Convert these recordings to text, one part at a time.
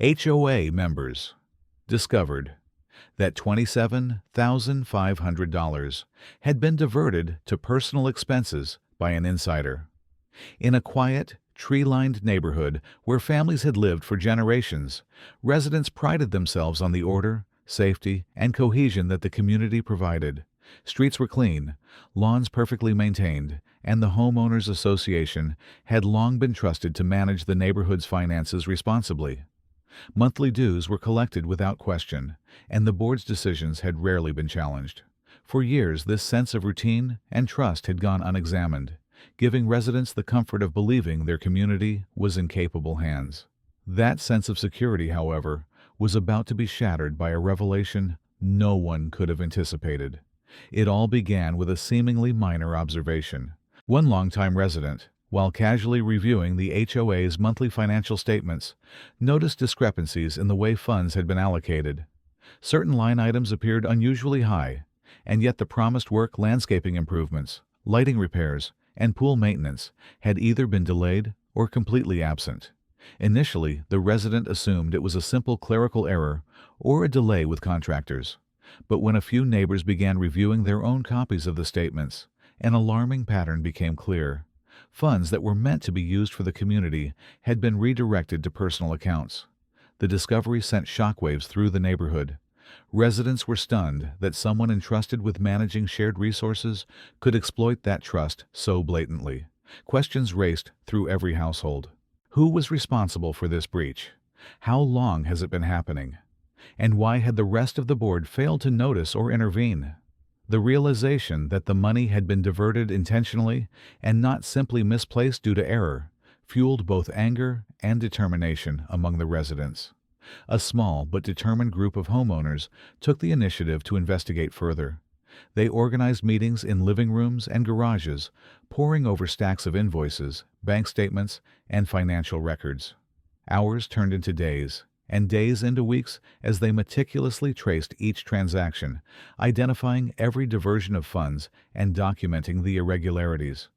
HOA members discovered that $27,500 had been diverted to personal expenses by an insider. In a quiet, tree-lined neighborhood where families had lived for generations, residents prided themselves on the order, safety, and cohesion that the community provided. Streets were clean, lawns perfectly maintained, and the homeowners association had long been trusted to manage the neighborhood's finances responsibly. Monthly dues were collected without question, and the board's decisions had rarely been challenged. For years, this sense of routine and trust had gone unexamined, giving residents the comfort of believing their community was in capable hands. That sense of security, however, was about to be shattered by a revelation no one could have anticipated. It all began with a seemingly minor observation. One longtime resident, while casually reviewing the HOA's monthly financial statements, noticed discrepancies in the way funds had been allocated. Certain line items appeared unusually high, and yet the promised work, landscaping improvements, lighting repairs, and pool maintenance had either been delayed or completely absent. Initially, the resident assumed it was a simple clerical error or a delay with contractors. But when a few neighbors began reviewing their own copies of the statements, an alarming pattern became clear. Funds that were meant to be used for the community had been redirected to personal accounts. The discovery sent shockwaves through the neighborhood. Residents were stunned that someone entrusted with managing shared resources could exploit that trust so blatantly. Questions raced through every household. Who was responsible for this breach? How long has it been happening? And why had the rest of the board failed to notice or intervene? The realization that the money had been diverted intentionally and not simply misplaced due to error fueled both anger and determination among the residents. A small but determined group of homeowners took the initiative to investigate further. They organized meetings in living rooms and garages, poring over stacks of invoices, bank statements, and financial records. Hours turned into days, and days into weeks as they meticulously traced each transaction, identifying every diversion of funds and documenting the irregularities.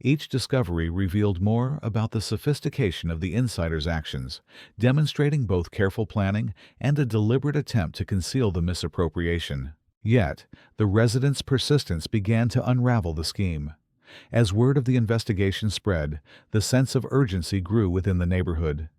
Each discovery revealed more about the sophistication of the insider's actions, demonstrating both careful planning and a deliberate attempt to conceal the misappropriation. Yet, the residents' persistence began to unravel the scheme. As word of the investigation spread, the sense of urgency grew within the neighborhood.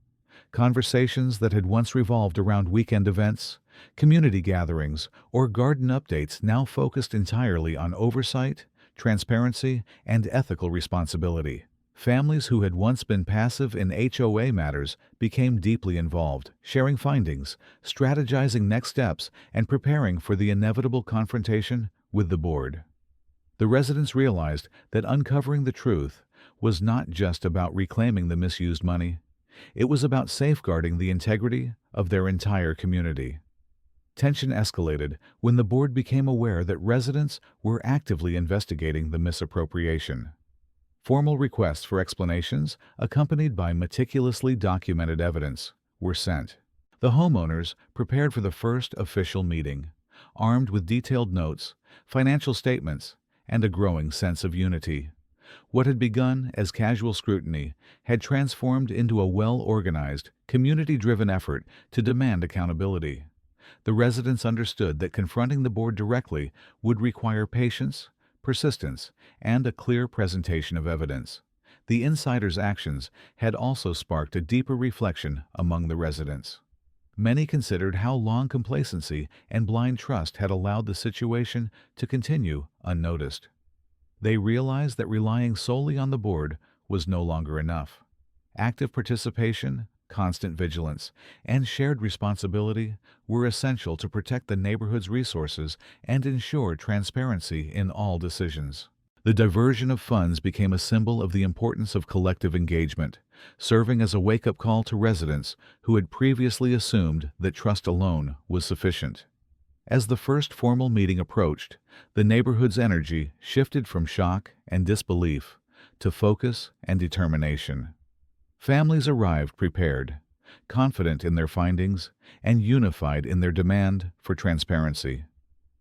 Conversations that had once revolved around weekend events, community gatherings, or garden updates now focused entirely on oversight, transparency, and ethical responsibility. Families who had once been passive in HOA matters became deeply involved, sharing findings, strategizing next steps, and preparing for the inevitable confrontation with the board. The residents realized that uncovering the truth was not just about reclaiming the misused money. It was about safeguarding the integrity of their entire community. Tension escalated when the board became aware that residents were actively investigating the misappropriation. Formal requests for explanations, accompanied by meticulously documented evidence, were sent. The homeowners prepared for the first official meeting, armed with detailed notes, financial statements, and a growing sense of unity. What had begun as casual scrutiny had transformed into a well-organized, community-driven effort to demand accountability. The residents understood that confronting the board directly would require patience, persistence, and a clear presentation of evidence. The insider's actions had also sparked a deeper reflection among the residents. Many considered how long complacency and blind trust had allowed the situation to continue unnoticed. They realized that relying solely on the board was no longer enough. Active participation, constant vigilance, and shared responsibility were essential to protect the neighborhood's resources and ensure transparency in all decisions. The diversion of funds became a symbol of the importance of collective engagement, serving as a wake-up call to residents who had previously assumed that trust alone was sufficient. As the first formal meeting approached, the neighborhood's energy shifted from shock and disbelief to focus and determination. Families arrived prepared, confident in their findings, and unified in their demand for transparency.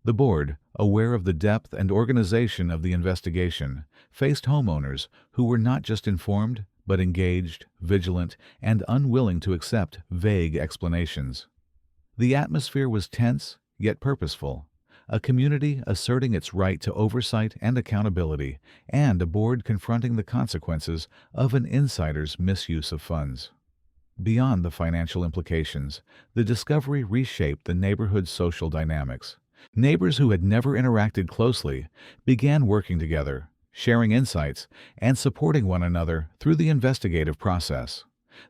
The board, aware of the depth and organization of the investigation, faced homeowners who were not just informed but engaged, vigilant, and unwilling to accept vague explanations. The atmosphere was tense, yet purposeful, a community asserting its right to oversight and accountability, and a board confronting the consequences of an insider's misuse of funds. Beyond the financial implications, the discovery reshaped the neighborhood's social dynamics. Neighbors who had never interacted closely began working together, sharing insights, and supporting one another through the investigative process.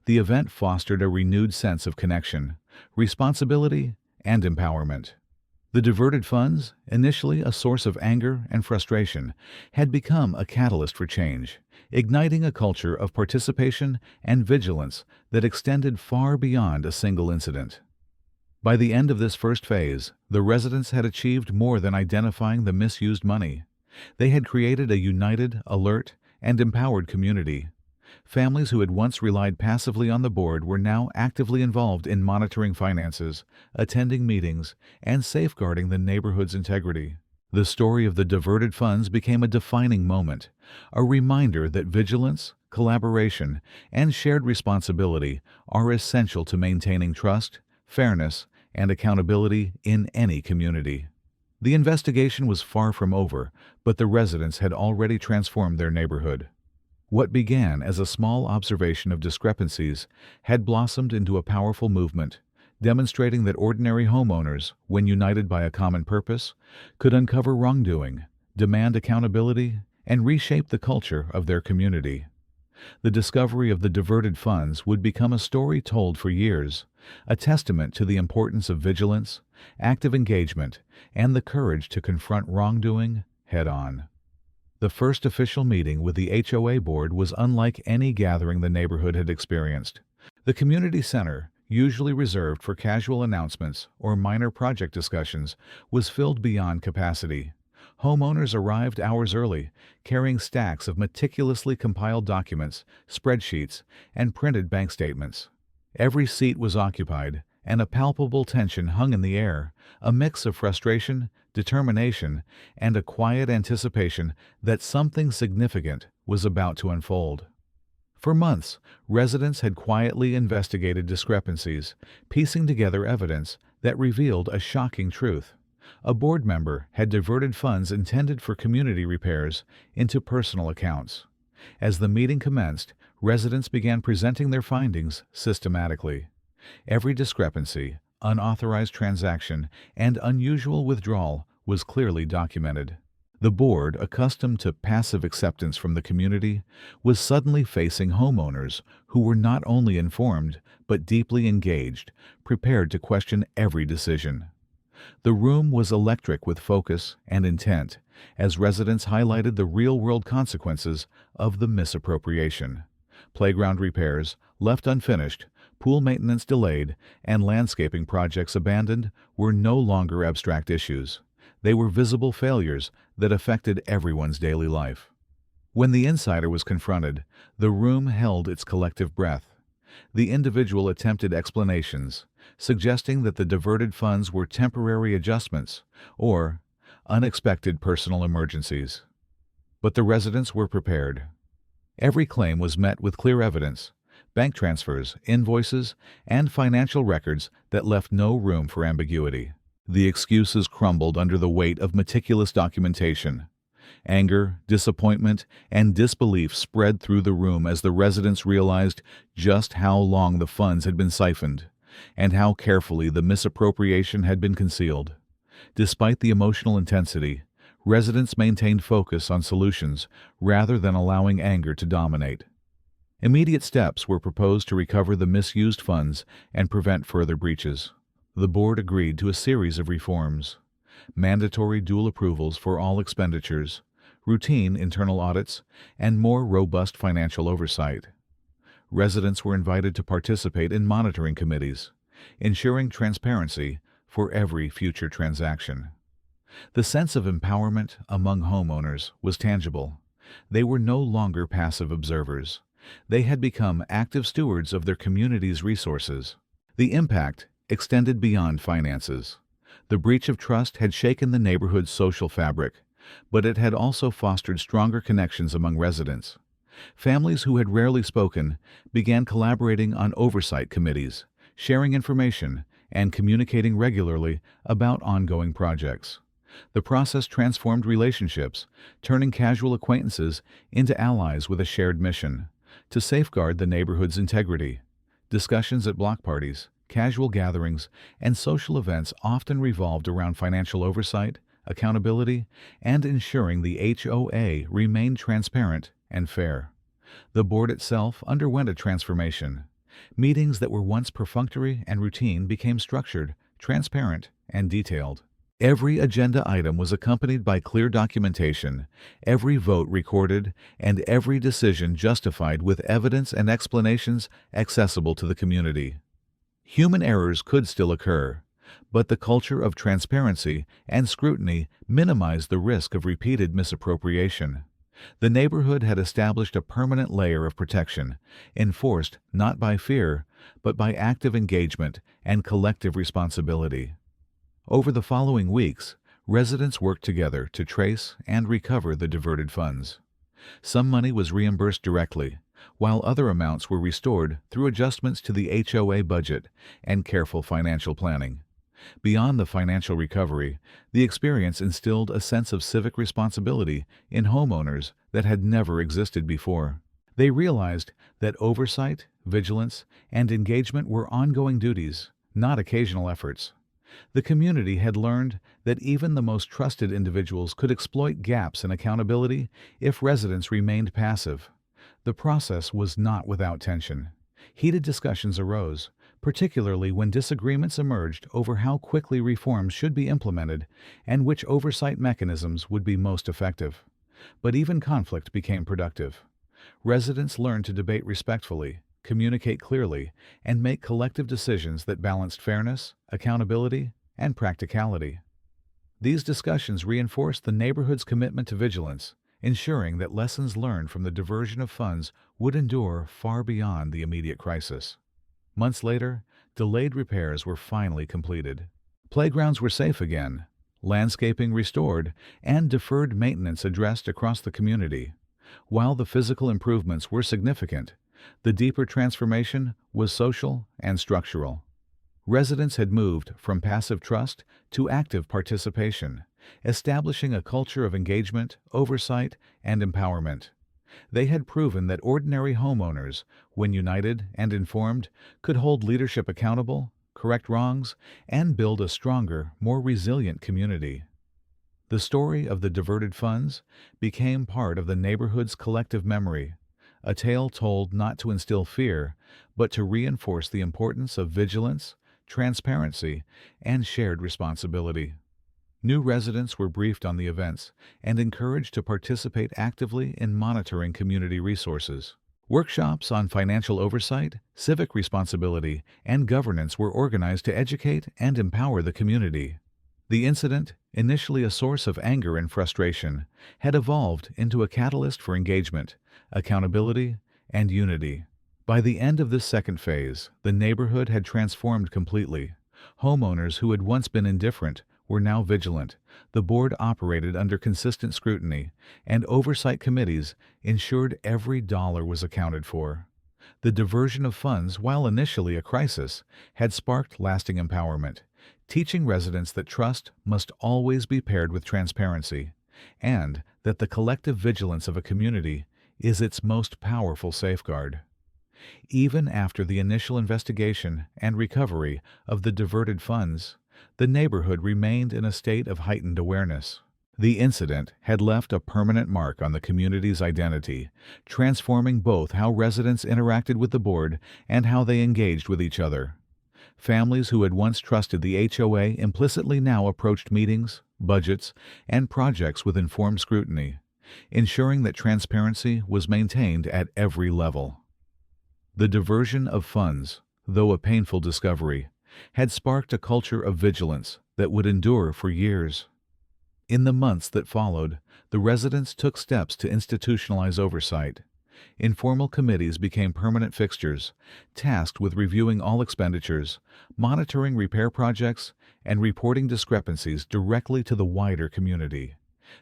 The event fostered a renewed sense of connection, responsibility, and empowerment. The diverted funds, initially a source of anger and frustration, had become a catalyst for change, igniting a culture of participation and vigilance that extended far beyond a single incident. By the end of this first phase, the residents had achieved more than identifying the misused money. They had created a united, alert, and empowered community. Families who had once relied passively on the board were now actively involved in monitoring finances, attending meetings, and safeguarding the neighborhood's integrity. The story of the diverted funds became a defining moment, a reminder that vigilance, collaboration, and shared responsibility are essential to maintaining trust, fairness, and accountability in any community. The investigation was far from over, but the residents had already transformed their neighborhood. What began as a small observation of discrepancies had blossomed into a powerful movement, demonstrating that ordinary homeowners, when united by a common purpose, could uncover wrongdoing, demand accountability, and reshape the culture of their community. The discovery of the diverted funds would become a story told for years, a testament to the importance of vigilance, active engagement, and the courage to confront wrongdoing head-on. The first official meeting with the HOA board was unlike any gathering the neighborhood had experienced. The community center, usually reserved for casual announcements or minor project discussions, was filled beyond capacity. Homeowners arrived hours early, carrying stacks of meticulously compiled documents, spreadsheets, and printed bank statements. Every seat was occupied, and a palpable tension hung in the air, a mix of frustration, determination, and a quiet anticipation that something significant was about to unfold. For months, residents had quietly investigated discrepancies, piecing together evidence that revealed a shocking truth. A board member had diverted funds intended for community repairs into personal accounts. As the meeting commenced, residents began presenting their findings systematically. Every discrepancy, unauthorized transaction, and unusual withdrawal was clearly documented. The board, accustomed to passive acceptance from the community, was suddenly facing homeowners who were not only informed but deeply engaged, prepared to question every decision. The room was electric with focus and intent as residents highlighted the real-world consequences of the misappropriation. Playground repairs, left unfinished, pool maintenance delayed, and landscaping projects abandoned were no longer abstract issues. They were visible failures that affected everyone's daily life. When the insider was confronted, the room held its collective breath. The individual attempted explanations, suggesting that the diverted funds were temporary adjustments or unexpected personal emergencies. But the residents were prepared. Every claim was met with clear evidence, bank transfers, invoices, and financial records that left no room for ambiguity. The excuses crumbled under the weight of meticulous documentation. Anger, disappointment, and disbelief spread through the room as the residents realized just how long the funds had been siphoned and how carefully the misappropriation had been concealed. Despite the emotional intensity, residents maintained focus on solutions rather than allowing anger to dominate. Immediate steps were proposed to recover the misused funds and prevent further breaches. The board agreed to a series of reforms: mandatory dual approvals for all expenditures, routine internal audits, and more robust financial oversight. Residents were invited to participate in monitoring committees, ensuring transparency for every future transaction. The sense of empowerment among homeowners was tangible. They were no longer passive observers. They had become active stewards of their community's resources. The impact extended beyond finances. The breach of trust had shaken the neighborhood's social fabric, but it had also fostered stronger connections among residents. Families who had rarely spoken began collaborating on oversight committees, sharing information, and communicating regularly about ongoing projects. The process transformed relationships, turning casual acquaintances into allies with a shared mission to safeguard the neighborhood's integrity. Discussions at block parties, casual gatherings, and social events often revolved around financial oversight, accountability, and ensuring the HOA remained transparent and fair. The board itself underwent a transformation. Meetings that were once perfunctory and routine became structured, transparent, and detailed. Every agenda item was accompanied by clear documentation, every vote recorded, and every decision justified with evidence and explanations accessible to the community. Human errors could still occur, but the culture of transparency and scrutiny minimized the risk of repeated misappropriation. The neighborhood had established a permanent layer of protection, enforced not by fear, but by active engagement and collective responsibility. Over the following weeks, residents worked together to trace and recover the diverted funds. Some money was reimbursed directly, while other amounts were restored through adjustments to the HOA budget and careful financial planning. Beyond the financial recovery, the experience instilled a sense of civic responsibility in homeowners that had never existed before. They realized that oversight, vigilance, and engagement were ongoing duties, not occasional efforts. The community had learned that even the most trusted individuals could exploit gaps in accountability if residents remained passive. The process was not without tension. Heated discussions arose, particularly when disagreements emerged over how quickly reforms should be implemented and which oversight mechanisms would be most effective. But even conflict became productive. Residents learned to debate respectfully, communicate clearly, and make collective decisions that balanced fairness, accountability, and practicality. These discussions reinforced the neighborhood's commitment to vigilance, ensuring that lessons learned from the diversion of funds would endure far beyond the immediate crisis. Months later, delayed repairs were finally completed. Playgrounds were safe again, landscaping restored, and deferred maintenance addressed across the community. While the physical improvements were significant, the deeper transformation was social and structural. Residents had moved from passive trust to active participation, establishing a culture of engagement, oversight, and empowerment. They had proven that ordinary homeowners, when united and informed, could hold leadership accountable, correct wrongs, and build a stronger, more resilient community. The story of the diverted funds became part of the neighborhood's collective memory, a tale told not to instill fear, but to reinforce the importance of vigilance, transparency, and shared responsibility. New residents were briefed on the events and encouraged to participate actively in monitoring community resources. Workshops on financial oversight, civic responsibility, and governance were organized to educate and empower the community. The incident, initially a source of anger and frustration, had evolved into a catalyst for engagement, accountability, and unity. By the end of this second phase, the neighborhood had transformed completely. Homeowners who had once been indifferent were now vigilant. The board operated under consistent scrutiny, and oversight committees ensured every dollar was accounted for. The diversion of funds, while initially a crisis, had sparked lasting empowerment, teaching residents that trust must always be paired with transparency, and that the collective vigilance of a community is its most powerful safeguard. Even after the initial investigation and recovery of the diverted funds, the neighborhood remained in a state of heightened awareness. The incident had left a permanent mark on the community's identity, transforming both how residents interacted with the board and how they engaged with each other. Families who had once trusted the HOA implicitly now approached meetings, budgets, and projects with informed scrutiny, ensuring that transparency was maintained at every level. The diversion of funds, though a painful discovery, had sparked a culture of vigilance that would endure for years. In the months that followed, the residents took steps to institutionalize oversight. Informal committees became permanent fixtures, tasked with reviewing all expenditures, monitoring repair projects, and reporting discrepancies directly to the wider community.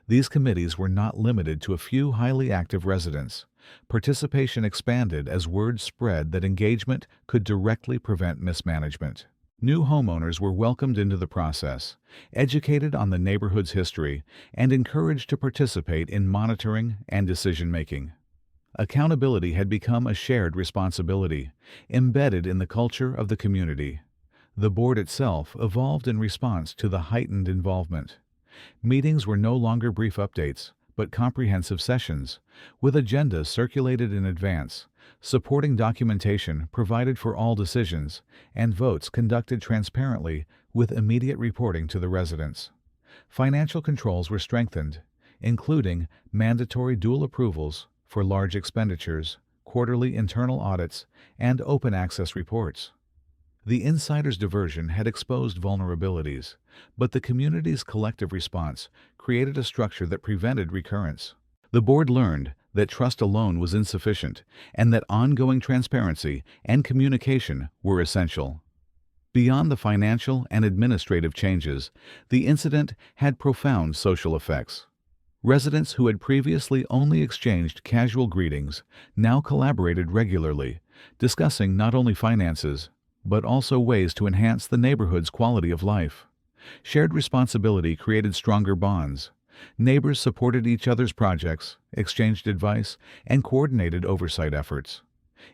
These committees were not limited to a few highly active residents. Participation expanded as word spread that engagement could directly prevent mismanagement. New homeowners were welcomed into the process, educated on the neighborhood's history, and encouraged to participate in monitoring and decision-making. Accountability had become a shared responsibility, embedded in the culture of the community. The board itself evolved in response to the heightened involvement. Meetings were no longer brief updates, but comprehensive sessions, with agendas circulated in advance, supporting documentation provided for all decisions, and votes conducted transparently with immediate reporting to the residents. Financial controls were strengthened, including mandatory dual approvals for large expenditures, quarterly internal audits, and open access reports. The insider's diversion had exposed vulnerabilities, but the community's collective response created a structure that prevented recurrence. The board learned that trust alone was insufficient and that ongoing transparency and communication were essential. Beyond the financial and administrative changes, the incident had profound social effects. Residents who had previously only exchanged casual greetings now collaborated regularly, discussing not only finances, but also ways to enhance the neighborhood's quality of life. Shared responsibility created stronger bonds. Neighbors supported each other's projects, exchanged advice, and coordinated oversight efforts.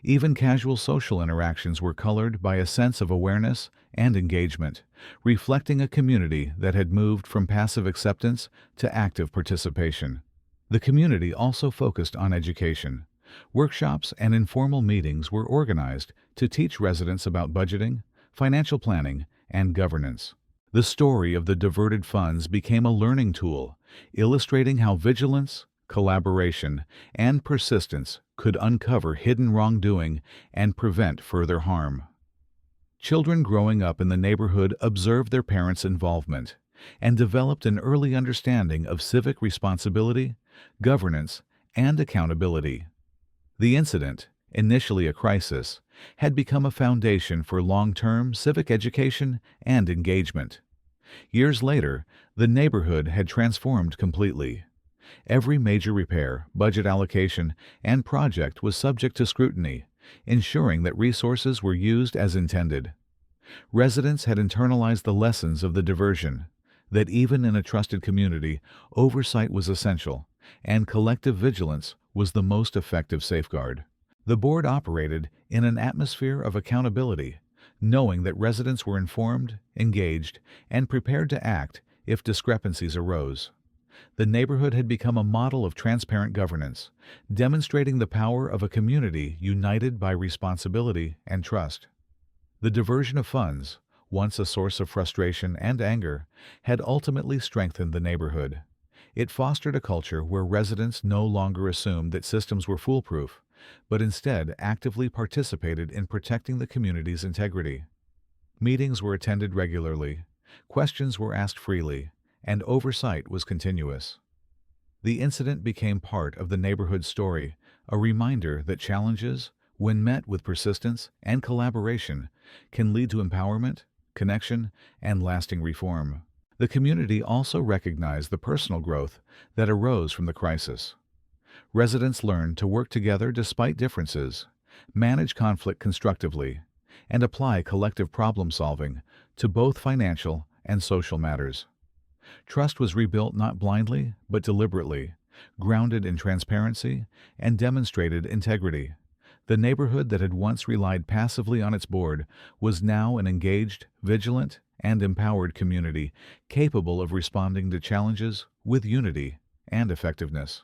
Even casual social interactions were colored by a sense of awareness and engagement, reflecting a community that had moved from passive acceptance to active participation. The community also focused on education. Workshops and informal meetings were organized to teach residents about budgeting, financial planning, and governance. The story of the diverted funds became a learning tool, illustrating how vigilance, collaboration, and persistence could uncover hidden wrongdoing and prevent further harm. Children growing up in the neighborhood observed their parents' involvement and developed an early understanding of civic responsibility, governance, and accountability. The incident, initially a crisis, had become a foundation for long-term civic education and engagement. Years later, the neighborhood had transformed completely. Every major repair, budget allocation, and project was subject to scrutiny, ensuring that resources were used as intended. Residents had internalized the lessons of the diversion, that even in a trusted community, oversight was essential, and collective vigilance was the most effective safeguard. The board operated in an atmosphere of accountability, knowing that residents were informed, engaged, and prepared to act if discrepancies arose. The neighborhood had become a model of transparent governance, demonstrating the power of a community united by responsibility and trust. The diversion of funds, once a source of frustration and anger, had ultimately strengthened the neighborhood. It fostered a culture where residents no longer assumed that systems were foolproof, but instead actively participated in protecting the community's integrity. Meetings were attended regularly, questions were asked freely, and oversight was continuous. The incident became part of the neighborhood story, a reminder that challenges, when met with persistence and collaboration, can lead to empowerment, connection, and lasting reform. The community also recognized the personal growth that arose from the crisis. Residents learned to work together despite differences, manage conflict constructively, and apply collective problem-solving to both financial and social matters. Trust was rebuilt not blindly, but deliberately, grounded in transparency and demonstrated integrity. The neighborhood that had once relied passively on its board was now an engaged, vigilant, and empowered community capable of responding to challenges with unity and effectiveness.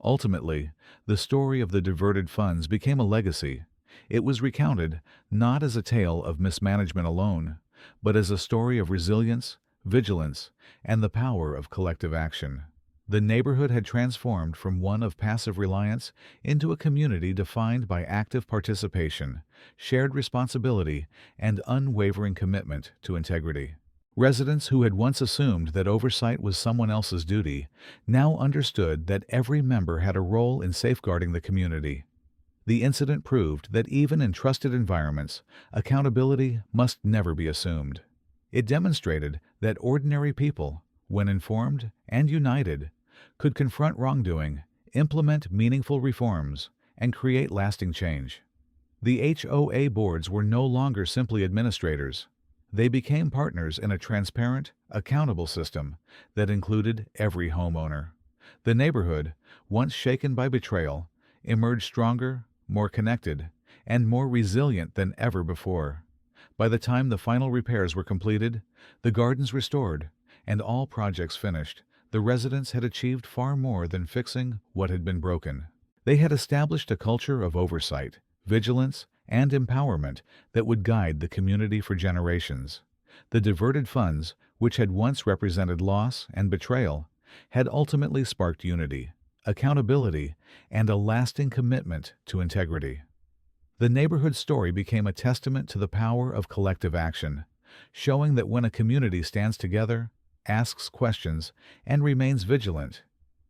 Ultimately, the story of the diverted funds became a legacy. It was recounted not as a tale of mismanagement alone, but as a story of resilience, vigilance, and the power of collective action. The neighborhood had transformed from one of passive reliance into a community defined by active participation, shared responsibility, and unwavering commitment to integrity. Residents who had once assumed that oversight was someone else's duty now understood that every member had a role in safeguarding the community. The incident proved that even in trusted environments, accountability must never be assumed. It demonstrated that ordinary people, when informed and united, could confront wrongdoing, implement meaningful reforms, and create lasting change. The HOA boards were no longer simply administrators. They became partners in a transparent, accountable system that included every homeowner. The neighborhood, once shaken by betrayal, emerged stronger, more connected, and more resilient than ever before. By the time the final repairs were completed, the gardens restored, and all projects finished, the residents had achieved far more than fixing what had been broken. They had established a culture of oversight, vigilance, and empowerment that would guide the community for generations. The diverted funds, which had once represented loss and betrayal, had ultimately sparked unity, accountability, and a lasting commitment to integrity. The neighborhood story became a testament to the power of collective action, showing that when a community stands together, asks questions, and remains vigilant,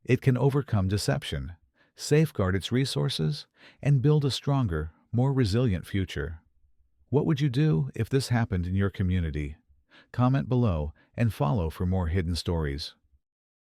it can overcome deception, safeguard its resources, and build a stronger, more resilient future. What would you do if this happened in your community? Comment below and follow for more hidden stories.